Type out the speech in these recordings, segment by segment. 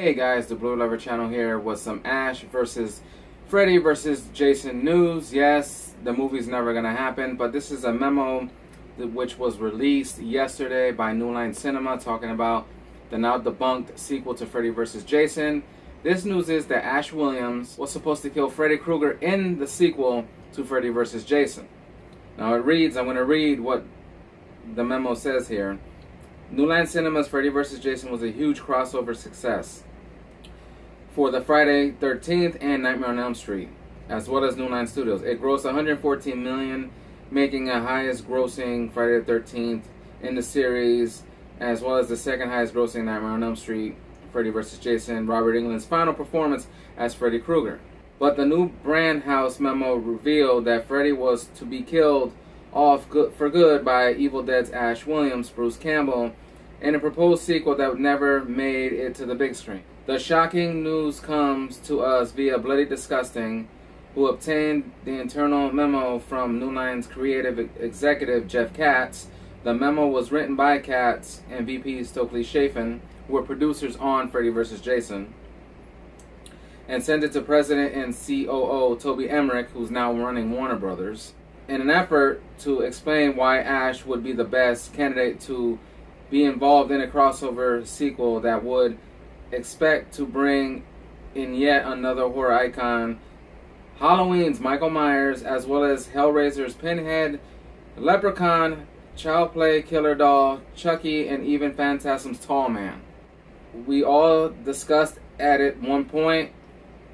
Hey guys, the Blue Lover channel here with some Ash versus Freddy versus Jason news. Yes, the movie's never gonna happen, but this is a memo which was released yesterday by New Line Cinema talking about the now debunked sequel to Freddy vs. Jason. This news is that Ash Williams was supposed to kill Freddy Krueger in the sequel to Freddy vs. Jason. Now it reads, I'm going to read what the memo says here. New Line Cinema's Freddy vs. Jason was a huge crossover success for the Friday 13th and Nightmare on Elm Street, as well as New Line Studios. It grossed $114 million, making the highest grossing Friday the 13th in the series, as well as the second highest grossing Nightmare on Elm Street, Freddy vs. Jason, Robert Englund's final performance as Freddy Krueger. But the new brand house memo revealed that Freddy was to be killed off for good by Evil Dead's Ash Williams, Bruce Campbell, in a proposed sequel that never made it to the big screen. The shocking news comes to us via Bloody Disgusting, who obtained the internal memo from New Line's creative executive Jeff Katz. The memo was written by Katz and VP Stokely Chafin, who were producers on Freddy vs. Jason, and sent it to President and COO Toby Emmerich, who's now running Warner Brothers, in an effort to explain why Ash would be the best candidate to be involved in a crossover sequel that would expect to bring in yet another horror icon, Halloween's Michael Myers, as well as Hellraiser's Pinhead, Leprechaun, Child Play Killer Doll, Chucky, and even Phantasm's Tall Man. We all discussed at it one point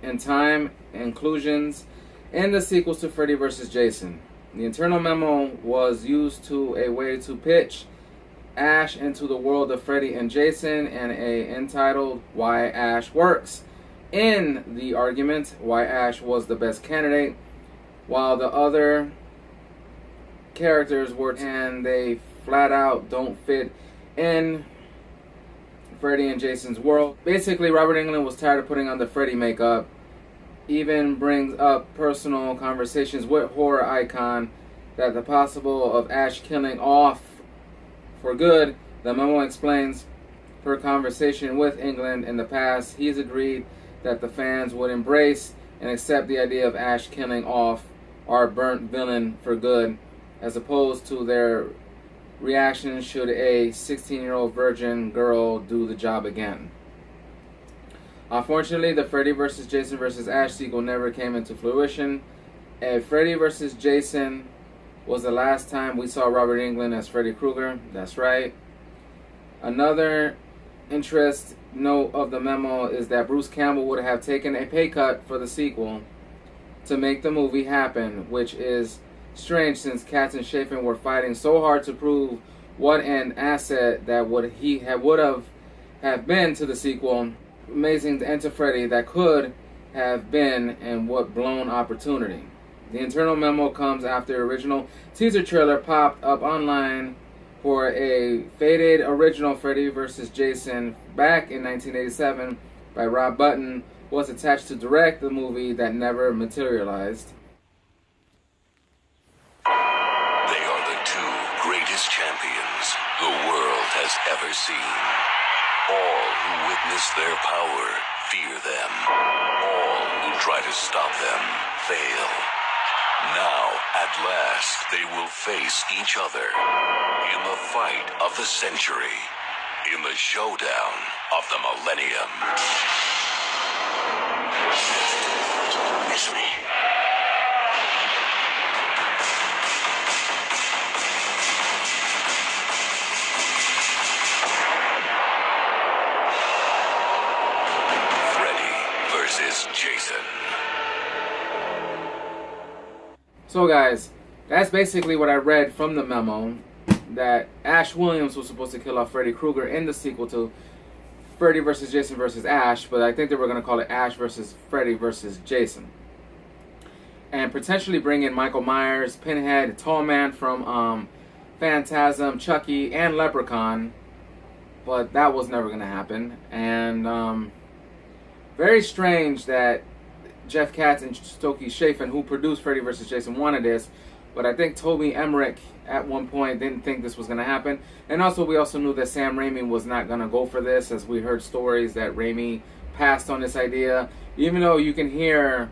in time inclusions in the sequels to Freddy vs. Jason. The internal memo was used to a way to pitch Ash into the world of Freddy and Jason, and entitled Why Ash Works. In the argument, why Ash was the best candidate, while the other characters were, and they flat out don't fit in Freddy and Jason's world. Basically, Robert Englund was tired of putting on the Freddy makeup, even brings up personal conversations with horror icon that the possible of Ash killing off for good. The memo explains, per conversation with Englund in the past, he's agreed that the fans would embrace and accept the idea of Ash killing off our burnt villain for good, as opposed to their reaction should a 16-year-old virgin girl do the job again. Unfortunately, the Freddy vs. Jason vs. Ash sequel never came into fruition. Freddy vs. Jason was the last time we saw Robert Englund as Freddy Krueger. That's right. Another interest note of the memo is that Bruce Campbell would have taken a pay cut for the sequel to make the movie happen, which is strange since Katz and Chafin were fighting so hard to prove what an asset that would have been to the sequel. Amazing to enter Freddy that could have been, and what blown opportunity. The internal memo comes after the original teaser trailer popped up online for a faded original Freddy vs. Jason back in 1987 by Rob Bottin was attached to direct the movie that never materialized. They are the two greatest champions the world has ever seen. All who witness their power fear them. All who try to stop them fail. Now, at last, they will face each other in the fight of the century, in the showdown of the millennium. Miss me. Freddy versus Jason. So guys, that's basically what I read from the memo, that Ash Williams was supposed to kill off Freddy Krueger in the sequel to Freddy vs. Jason vs. Ash, but I think they were going to call it Ash vs. Freddy vs. Jason. And potentially bring in Michael Myers, Pinhead, Tall Man from Phantasm, Chucky, and Leprechaun, but that was never going to happen. And very strange that Jeff Katz and Stokely Chafin, who produced Freddy vs. Jason, wanted this, but I think Toby Emmerich at one point didn't think this was going to happen. And also, we also knew that Sam Raimi was not going to go for this, as we heard stories that Raimi passed on this idea, even though you can hear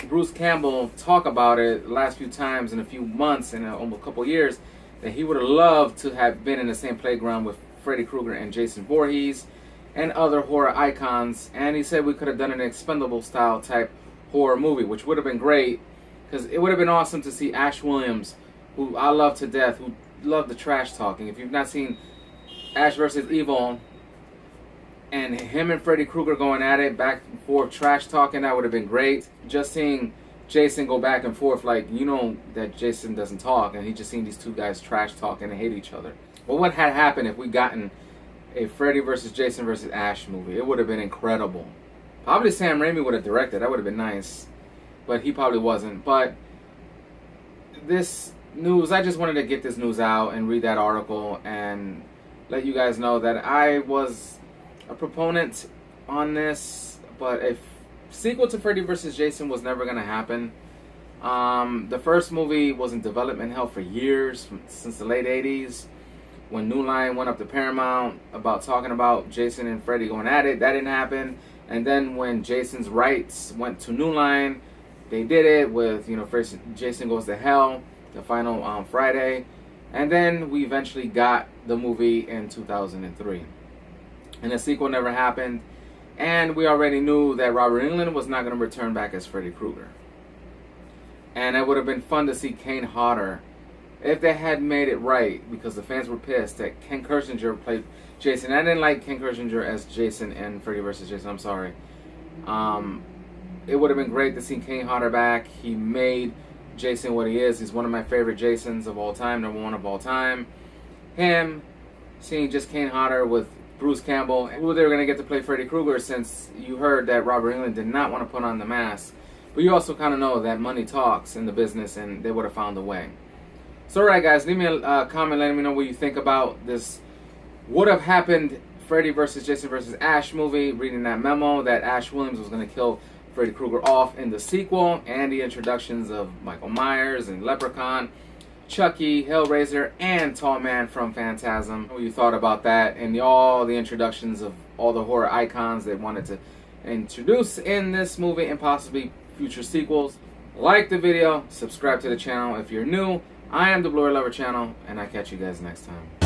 Bruce Campbell talk about it the last few times in a few months and almost a couple years, that he would have loved to have been in the same playground with Freddy Krueger and Jason Voorhees and other horror icons. And he said we could have done an Expendable style type horror movie, which would have been great, because it would have been awesome to see Ash Williams, who I love to death, who loved the trash talking. If you've not seen Ash vs. Evil, and him and Freddy Krueger going at it, back and forth, trash talking, that would have been great. Just seeing Jason go back and forth, like, you know that Jason doesn't talk, and he just seen these two guys trash talking and hate each other. But what had happened if we gotten a Freddy vs. Jason vs. Ash movie? It would have been incredible. Probably Sam Raimi would have directed. That would have been nice. But he probably wasn't. But this news, I just wanted to get this news out and read that article and let you guys know that I was a proponent on this, but a sequel to Freddy vs. Jason was never going to happen. The first movie was in development hell for years, since the late 80s, when New Line went up to Paramount about talking about Jason and Freddy going at it. That didn't happen. And then when Jason's rights went to New Line, they did it with, you know, first Jason Goes to Hell, the final Friday. And then we eventually got the movie in 2003. And the sequel never happened. And we already knew that Robert Englund was not going to return back as Freddy Krueger. And it would have been fun to see Kane Hodder if they had made it right, because the fans were pissed that Ken Kirchinger played Jason. I didn't like Ken Kirchinger as Jason in Freddy vs. Jason. I'm sorry. It would have been great to see Kane Hodder back. He made Jason what he is. He's one of my favorite Jasons of all time, #1 of all time. Him, seeing just Kane Hodder with Bruce Campbell, who they were going to get to play Freddy Krueger, since you heard that Robert Englund did not want to put on the mask. But you also kind of know that money talks in the business, and they would have found a way. So alright guys, leave me a comment letting me know what you think about this would have happened Freddy vs. Jason vs. Ash movie. Reading that memo that Ash Williams was going to kill Freddy Krueger off in the sequel, and the introductions of Michael Myers and Leprechaun, Chucky, Hellraiser, and Tall Man from Phantasm. What you thought about that, and all the introductions of all the horror icons they wanted to introduce in this movie and possibly future sequels. Like the video, subscribe to the channel if you're new. I am the BLU-RAY Lover channel, and I catch you guys next time.